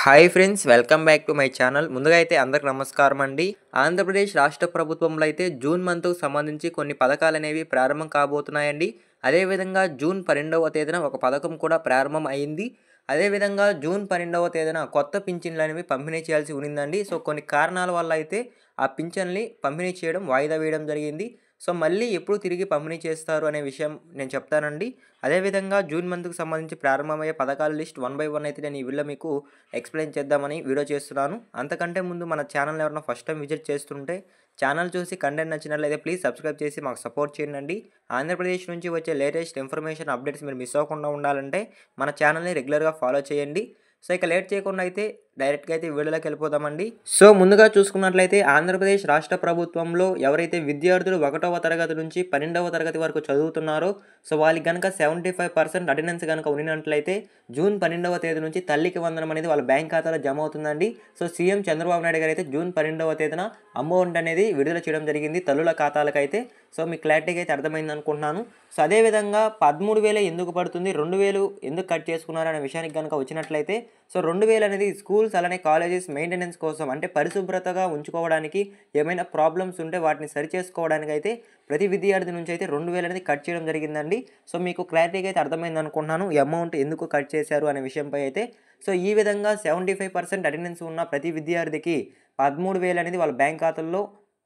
Hi friends, welcome back to my channel. ముందుగా అయితే అందరికి నమస్కారం అండి. ఆంధ్రప్రదేశ్ రాష్ట్ర ప్రభుత్వంలో అయితే జూన్ మంత్కు సంబంధించి కొన్ని పథకాలు అనేవి ప్రారంభం కాబోతున్నాయండి. అదేవిధంగా జూన్ 12వ తేదీన ఒక పథకం కూడా ప్రారంభం అయింది. అదేవిధంగా జూన్ 12వ తేదీన కొత్త పింఛన్లు అనేవి పంపిణీ చేయాల్సి ఉన్నిందండి. సో కొన్ని కారణాల వల్ల అయితే ఆ పింఛన్లు పంపిణీ చేయడం వాయిదా వేయడం జరిగింది. సో మళ్ళీ ఎప్పుడు తిరిగి పంపిణీ చేస్తారు అనే విషయం నేను చెప్తానండి. అదేవిధంగా జూన్ మంత్కి సంబంధించి ప్రారంభమయ్యే పథకాల లిస్ట్ వన్ బై వన్ అయితే నేను ఈ వీడియోలో మీకు ఎక్స్ప్లెయిన్ చేద్దామని వీడియో చేస్తున్నాను. అంతకంటే ముందు మన ఛానల్ ఎవరైనా ఫస్ట్ టైం విజిట్ చేస్తుంటే ఛానల్ చూసి కంటెంట్ నచ్చినట్లయితే ప్లీజ్ సబ్స్క్రైబ్ చేసి మాకు సపోర్ట్ చేయండి. ఆంధ్రప్రదేశ్ నుంచి వచ్చే లేటెస్ట్ ఇన్ఫర్మేషన్ అప్డేట్స్ మీరు మిస్ అవ్వకుండా ఉండాలంటే మన ఛానల్ని రెగ్యులర్గా ఫాలో చేయండి. సో ఇక లేట్ చేయకుండా అయితే డైరెక్ట్గా అయితే వీడియోలోకి వెళ్ళిపోదామండి. సో ముందుగా చూసుకున్నట్లయితే ఆంధ్రప్రదేశ్ రాష్ట్ర ప్రభుత్వంలో ఎవరైతే విద్యార్థులు 1వ తరగతి నుంచి 12వ తరగతి వరకు చదువుతున్నారో సో వాళ్ళకి కనుక 75% అటెండెన్స్ కనుక ఉన్నట్లయితే జూన్ 12వ తేదీ నుంచి తల్లికి వందనం అనేది వాళ్ళ బ్యాంక్ ఖాతాలో జమ అవుతుందండి. సో సీఎం చంద్రబాబు నాయుడు గారు అయితే జూన్ 12వ తేదీన అమౌంట్ అనేది విడుదల చేయడం జరిగింది తల్లుల ఖాతాలకైతే. సో మీకు క్లారిటీగా అయితే అర్థమైంది అనుకుంటున్నాను. సో అదేవిధంగా 13,000 ఎందుకు పడుతుంది, 2,000 ఎందుకు కట్ చేసుకున్నారు అనే విషయానికి కనుక వచ్చినట్లయితే సో 2,000 అనేది స్కూల్స్ అలానే కాలేజెస్ మెయింటెనెన్స్ కోసం, అంటే పరిశుభ్రతగా ఉంచుకోవడానికి ఏమైనా ప్రాబ్లమ్స్ ఉంటే వాటిని సరిచేసుకోవడానికి అయితే ప్రతి విద్యార్థి నుంచి అయితే 2,000 అనేది కట్ చేయడం జరిగిందండి. సో మీకు క్లారిటీగా అయితే అర్థమైంది అనుకుంటున్నాను ఈ అమౌంట్ ఎందుకు కట్ చేశారు అనే విషయంపై అయితే. సో ఈ విధంగా 75% అటెండెన్స్ ఉన్న ప్రతి విద్యార్థికి 13,000 అనేది వాళ్ళ బ్యాంక్ ఖాతాల్లో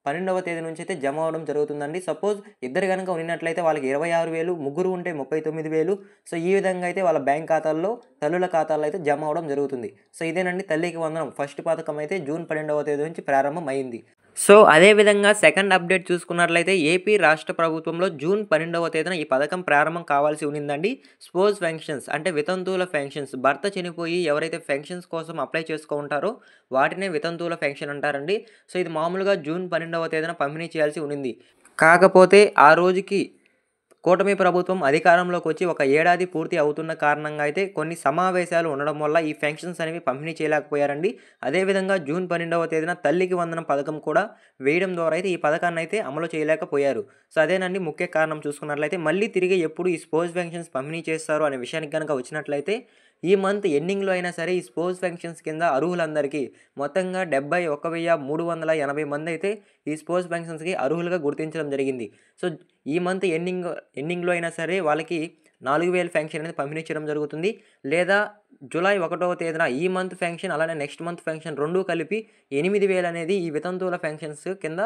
12వ తేదీ నుంచి అయితే జమ అవ్వడం జరుగుతుందండి. సపోజ్ ఇద్దరు కనుక ఉన్నట్లయితే వాళ్ళకి 26,000, ముగ్గురు ఉంటే 39,000. సో ఈ విధంగా అయితే వాళ్ళ బ్యాంక్ ఖాతాల్లో తల్లుల ఖాతాల్లో అయితే జమ అవ్వడం జరుగుతుంది. సో ఇదేనండి తల్లికి వందనం ఫస్ట్ పథకం అయితే జూన్ 12వ తేదీ నుంచి ప్రారంభం అయింది. సో అదేవిధంగా సెకండ్ అప్డేట్ చూసుకున్నట్లయితే ఏపీ రాష్ట్ర ప్రభుత్వంలో జూన్ 12వ తేదీన ఈ పథకం ప్రారంభం కావాల్సి ఉన్నిందండి. స్పోజ్ ఫెన్షన్స్ అంటే వితంతువుల ఫెన్షన్స్, భర్త చనిపోయి ఎవరైతే ఫెన్షన్స్ కోసం అప్లై చేసుకుంటారో వాటినే వితంతువుల ఫెన్షన్ అంటారండి. సో ఇది మామూలుగా జూన్ 12వ తేదీన పంపిణీ చేయాల్సి ఉన్నింది. కాకపోతే ఆ రోజుకి కూటమి ప్రభుత్వం అధికారంలోకి వచ్చి ఒక ఏడాది పూర్తి అవుతున్న కారణంగా అయితే కొన్ని సమావేశాలు ఉండడం వల్ల ఈ ఫెన్షన్స్ అనేవి పంపిణీ చేయలేకపోయారండి. అదేవిధంగా జూన్ 12వ తేదీన తల్లికి వందనం పథకం కూడా వేయడం ద్వారా అయితే ఈ పథకాన్ని అయితే అమలు చేయలేకపోయారు. సో అదేనండి ముఖ్య కారణం చూసుకున్నట్లయితే. మళ్ళీ తిరిగి ఎప్పుడు ఈ స్పోజ్ ఫెన్షన్స్ పంపిణీ చేస్తారు అనే విషయానికి కనుక వచ్చినట్లయితే ఈ మంత్ ఎండింగ్లో అయినా సరే ఈ స్పోజ్ ఫెన్షన్స్ కింద అర్హులందరికీ మొత్తంగా 71,380 మంది అయితే ఈ స్పోజ్ ఫెన్షన్స్కి అర్హులుగా గుర్తించడం జరిగింది. సో ఈ మంత్ ఎండింగ్లో అయినా సరే వాళ్ళకి 4,000 ఫెన్షన్ అనేది పంపిణీ చేయడం జరుగుతుంది. లేదా జూలై 1వ తేదీన ఈ మంత్ ఫెన్షన్ అలానే నెక్స్ట్ మంత్ ఫెన్షన్ రెండూ కలిపి 8,000 అనేది ఈ వితంతువుల ఫెన్షన్స్ కింద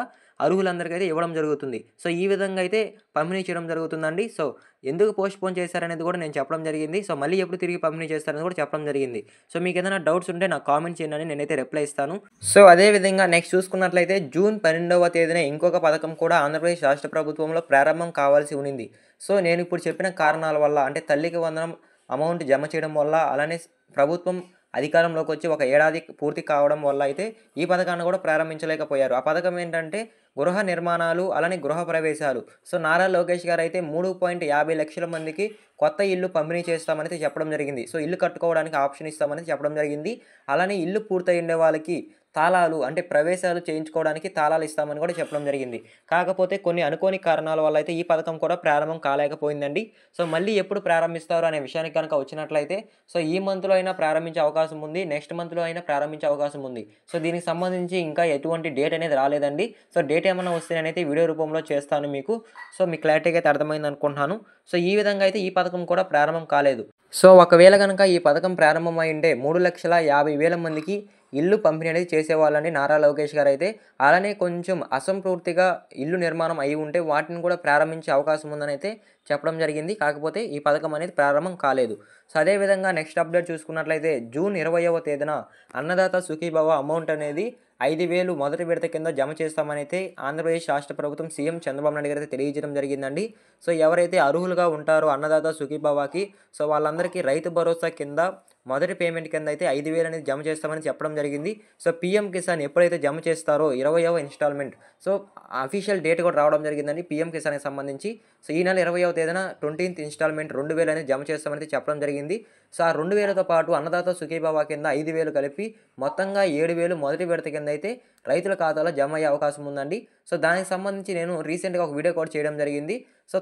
అర్హులందరికీ అయితే ఇవ్వడం జరుగుతుంది. సో ఈ విధంగా అయితే పంపిణీ చేయడం జరుగుతుందండి. సో ఎందుకు పోస్ట్పోన్ చేశారనేది కూడా నేను చెప్పడం జరిగింది. సో మళ్ళీ ఎప్పుడు తిరిగి పంపిణీ చేస్తారనేది కూడా చెప్పడం జరిగింది. సో మీకు ఏదైనా డౌట్స్ ఉంటే నాకు కామెంట్ చేయండి అని నేనైతే రిప్లై ఇస్తాను. సో అదేవిధంగా నెక్స్ట్ చూసుకున్నట్లయితే జూన్ 12వ తేదీన ఇంకొక పథకం కూడా ఆంధ్రప్రదేశ్ రాష్ట్ర ప్రభుత్వంలో ప్రారంభం కావాల్సి ఉన్నింది. సో నేను ఇప్పుడు చెప్పిన కారణాల వల్ల, అంటే తల్లికి వందనం అమౌంట్ జమ చేయడం వల్ల అలానే ప్రభుత్వం అధికారంలోకి వచ్చి ఒక ఏడాది పూర్తి కావడం వల్ల అయితే ఈ పథకాన్ని కూడా ప్రారంభించలేకపోయారు. ఆ పథకం ఏంటంటే గృహ నిర్మాణాలు అలానే గృహ ప్రవేశాలు. సో నారా లోకేష్ గారు అయితే 3.50 లక్షల మందికి కొత్త ఇల్లు పంపిణీ చేస్తామని చెప్పడం జరిగింది. సో ఇల్లు కట్టుకోవడానికి ఆప్షన్ ఇస్తామని చెప్పడం జరిగింది. అలానే ఇల్లు పూర్తయి ఉండే వాళ్ళకి తాళాలు, అంటే ప్రవేశాలు చేయించుకోవడానికి తాళాలు ఇస్తామని కూడా చెప్పడం జరిగింది. కాకపోతే కొన్ని అనుకోని కారణాల వల్ల అయితే ఈ పథకం కూడా ప్రారంభం కాలేకపోయిందండి. సో మళ్ళీ ఎప్పుడు ప్రారంభిస్తారు అనే విషయానికి కనుక వచ్చినట్లయితే సో ఈ మంత్లో అయినా ప్రారంభించే అవకాశం ఉంది, నెక్స్ట్ మంత్లో అయినా ప్రారంభించే అవకాశం ఉంది. సో దీనికి సంబంధించి ఇంకా ఎటువంటి డేట్ అనేది రాలేదండి. సో డేట్ ఏమైనా వస్తే నేనైతే వీడియో రూపంలో చేస్తాను మీకు. సో మీకు క్లారిటీగా అయితే అర్థమైంది అనుకుంటున్నాను. సో ఈ విధంగా అయితే ఈ పథకం కూడా ప్రారంభం కాలేదు. సో ఒకవేళ కనుక ఈ పథకం ప్రారంభమై ఉంటే 3,50,000 మందికి ఇల్లు పంపిణీ అనేది చేసేవాళ్ళండి నారా లోకేష్ గారు అయితే. అలానే కొంచెం అసంపూర్తిగా ఇల్లు నిర్మాణం అయి ఉంటే వాటిని కూడా ప్రారంభించే అవకాశం ఉందని అయితే చెప్పడం జరిగింది. కాకపోతే ఈ పథకం అనేది ప్రారంభం కాలేదు. సో అదేవిధంగా నెక్స్ట్ అప్డేట్ చూసుకున్నట్లయితే జూన్ 20వ తేదీన అన్నదాత సుఖీభవ అమౌంట్ అనేది 5,000 మొదటి విడత కింద జమ చేస్తామని అయితే ఆంధ్రప్రదేశ్ రాష్ట్ర ప్రభుత్వం సీఎం చంద్రబాబు నాయుడు గారు అయితే తెలియజేయడం జరిగిందండి. సో ఎవరైతే అర్హులుగా ఉంటారో అన్నదాత సుఖీభవకి సో వాళ్ళందరికీ రైతు భరోసా కింద మొదటి పేమెంట్ కింద అయితే 5,000 అనేది జమ చేస్తామని చెప్పడం జరిగింది. సో పీఎం కిసాన్ ఎప్పుడైతే జమ చేస్తారో 20వ ఇన్స్టాల్మెంట్, సో అఫీషియల్ డేట్ కూడా రావడం జరిగిందండి పీఎం కిసాన్కి సంబంధించి. సో ఈ నెల 20వ తేదీన 20th ఇన్స్టాల్మెంట్ 2,000 అనేది జమ చేస్తామని చెప్పడం జరిగింది. సో ఆ 2,000తో పాటు అన్నదాత సుఖీభవ కింద 5,000 కలిపి మొత్తంగా 7,000 మొదటి విడత కింద అయితే రైతుల ఖాతాలో జమ అయ్యే అవకాశం ఉందండి. సో దానికి సంబంధించి నేను రీసెంట్‌గా ఒక వీడియో కూడా చేయడం జరిగింది. సో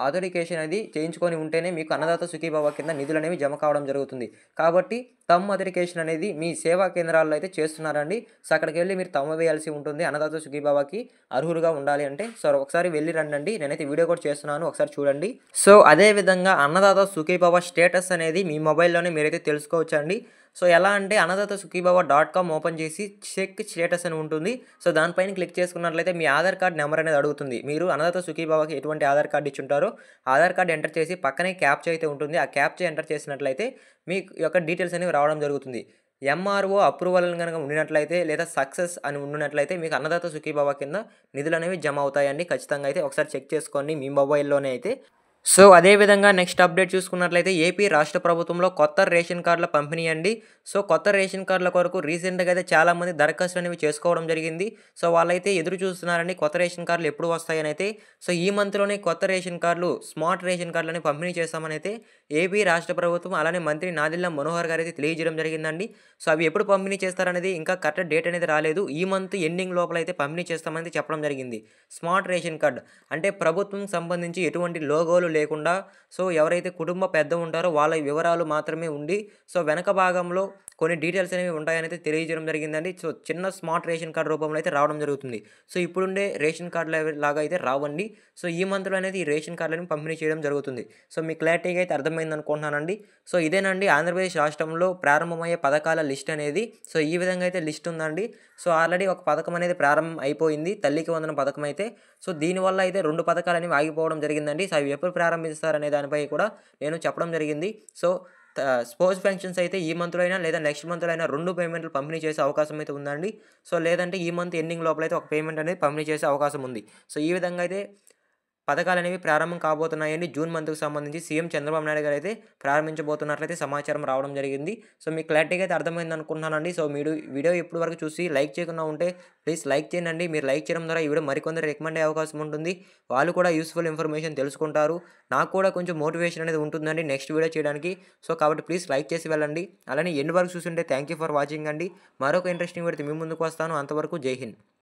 అథెంటికేషన్ అనేది చేయించుకొని ఉంటేనే మీకు అన్నదాత సుఖీభవ కింద నిధులనేవి జమ కావడం జరుగుతుంది. కాబట్టి అథెంటికేషన్ అనేది మీ సేవా కేంద్రాల్లో అయితే చేస్తున్నారండి. సో అక్కడికెళ్ళి మీరు వేయాల్సి ఉంటుంది. అన్నదాత సుఖీభవకి అర్హులుగా ఉండాలి అంటే. సో ఒకసారి వెళ్లి రండండి. నేనైతే వీడియో కూడా చేస్తున్నాను. ఒకసారి చూడండి. సో అదే విధంగా అన్నదాత సుఖీభవ స్టేటస్ అనేది మీ మొబైల్‌లోనే మీరైతే తెలుసుకోవచ్చండి. సో ఎలా అంటే అన్నదాత సుఖీభవ .com ఓపెన్ చేసి చెక్ స్టేటస్ అని ఉంటుంది. సో దానిపైన క్లిక్ చేసుకున్నట్లయితే మీ ఆధార్ కార్డ్ నెంబర్ అనేది అడుగుతుంది. మీరు అన్నదాత సుఖీభవకి ఎటువంటి ఆధార్ కార్డ్ ఇచ్చుంటారో ఆధార్ కార్డ్ ఎంటర్ చేసి పక్కనే క్యాప్చా అయితే ఉంటుంది. ఆ క్యాప్చా ఎంటర్ చేసినట్లయితే మీ యొక్క డీటెయిల్స్ అనేవి రావడం జరుగుతుంది. ఎంఆర్ఓ అప్రూవల్ గనక ఉండినట్లయితే లేదా సక్సెస్ అని ఉండినట్లయితే మీకు అన్నదాత సుఖీభవ కింద నిధులనేవి జమ అవుతాయండి. ఖచ్చితంగా అయితే ఒకసారి చెక్ చేసుకోండి మీ మొబైల్‌లోనే అయితే. సో అదే విధంగా నెక్స్ట్ అప్డేట్ చూసుకున్నట్లయితే ఏపీ రాష్ట్ర ప్రభుత్వంలో కొత్త రేషన్ కార్డుల పంపిణీ అండి. సో కొత్త రేషన్ కార్డుల కొరకు రీసెంట్‌గా అయితే చాలామంది దరఖాస్తులు అనేవి చేసుకోవడం జరిగింది. సో వాళ్ళైతే ఎదురు చూస్తున్నారండి కొత్త రేషన్ కార్డులు ఎప్పుడు వస్తాయని అయితే. సో ఈ మంత్‌లోనే కొత్త రేషన్ కార్డులు స్మార్ట్ రేషన్ కార్డులని పంపిణీ చేస్తామని అయితే ఏపీ రాష్ట్ర ప్రభుత్వం అలానే మంత్రి నాదెళ్ల మనోహర్ గారు అయితే తెలియజేయడం జరిగిందండి. సో అవి ఎప్పుడు పంపిణీ చేస్తారనేది ఇంకా కరెక్ట్ డేట్ అనేది రాలేదు. ఈ మంత్ ఎండింగ్ లోపల అయితే పంపిణీ చేస్తామని చెప్పడం జరిగింది. స్మార్ట్ రేషన్ కార్డ్ అంటే ప్రభుత్వం సంబంధించి ఎటువంటి లోగోలు లేకుండా సో ఎవరైతే కుటుంబ పెద్ద ఉంటారో వాళ్ళ వివరాలు మాత్రమే ఉండి సో వెనక భాగంలో కొన్ని డీటెయిల్స్ అనేవి ఉంటాయని తెలియజేయడం జరిగిందండి. సో చిన్న స్మార్ట్ రేషన్ కార్డ్ రూపంలో అయితే రావడం జరుగుతుంది. సో ఇప్పుడుండే రేషన్ కార్డుల లాగా అయితే రావండి. సో ఈ మంత్లో అనేది ఈ రేషన్ కార్డులను పంపిణీ చేయడం జరుగుతుంది. సో మీకు క్లారిటీగా అయితే అర్థమైంది అనుకుంటున్నానండి. సో ఇదేనండి ఆంధ్రప్రదేశ్ రాష్ట్రంలో ప్రారంభమయ్యే పథకాల లిస్ట్ అనేది. సో ఈ విధంగా అయితే లిస్ట్ ఉందండి. సో ఆల్రెడీ ఒక పథకం అనేది ప్రారంభం అయిపోయింది. తల్లికి వందనం పథకం అయితే. సో దీనివల్ల అయితే 2 పథకాలు అనేవి ఆగిపోవడం జరిగిందండి. సో అవి ఎప్పుడు ప్రారంభిస్తారనే దానిపై కూడా నేను చెప్పడం జరిగింది. సో స్పోర్ట్స్ పెన్షన్స్ అయితే ఈ మంత్లో అయినా లేదా నెక్స్ట్ మంత్లో అయినా 2 పేమెంట్లు పంపిణీ చేసే అవకాశం అయితే ఉందండి. సో లేదంటే ఈ మంత్ ఎండింగ్ లోపల అయితే ఒక పేమెంట్ అనేది పంపిణీ చేసే అవకాశం ఉంది. సో ఈ విధంగా అయితే పథకాలనేవి ప్రారంభం కాబోతున్నాయండి. జూన్ మంత్‌కి సంబంధించి సీఎం చంద్రబాబు నాయుడు గారు అయితే ప్రారంభించబోతున్నట్లయితే సమాచారం రావడం జరిగింది. సో మీకు క్లారిటీగా అయితే అర్థమైంది అనుకుంటున్నానండి. సో మీరు వీడియో ఇప్పటి వరకు చూసి లైక్ చేయకుండా ఉంటే ప్లీజ్ లైక్ చేయండి. మీరు లైక్ చేయడం ద్వారా ఈ వీడియో మరికొందరు రికమెండ్ అయ్యే అవకాశం ఉంటుంది. వాళ్ళు కూడా యూస్‌ఫుల్ ఇన్ఫర్మేషన్ తెలుసుకుంటారు. నాకు కూడా కొంచెం మోటివేషన్ అనేది ఉంటుందండి నెక్స్ట్ వీడియో చేయడానికి. సో కాబట్టి ప్లీజ్ లైక్ చేసి వెళ్ళండి. అలానే ఎండ్ వరకు చూసుంటే థ్యాంక్ యూ ఫర్ వాచింగ్ అండి. మరొక ఇంట్రెస్టింగ్ వీడియోతో మీ ముందుకు వస్తాను. అంతవరకు జై హింద్.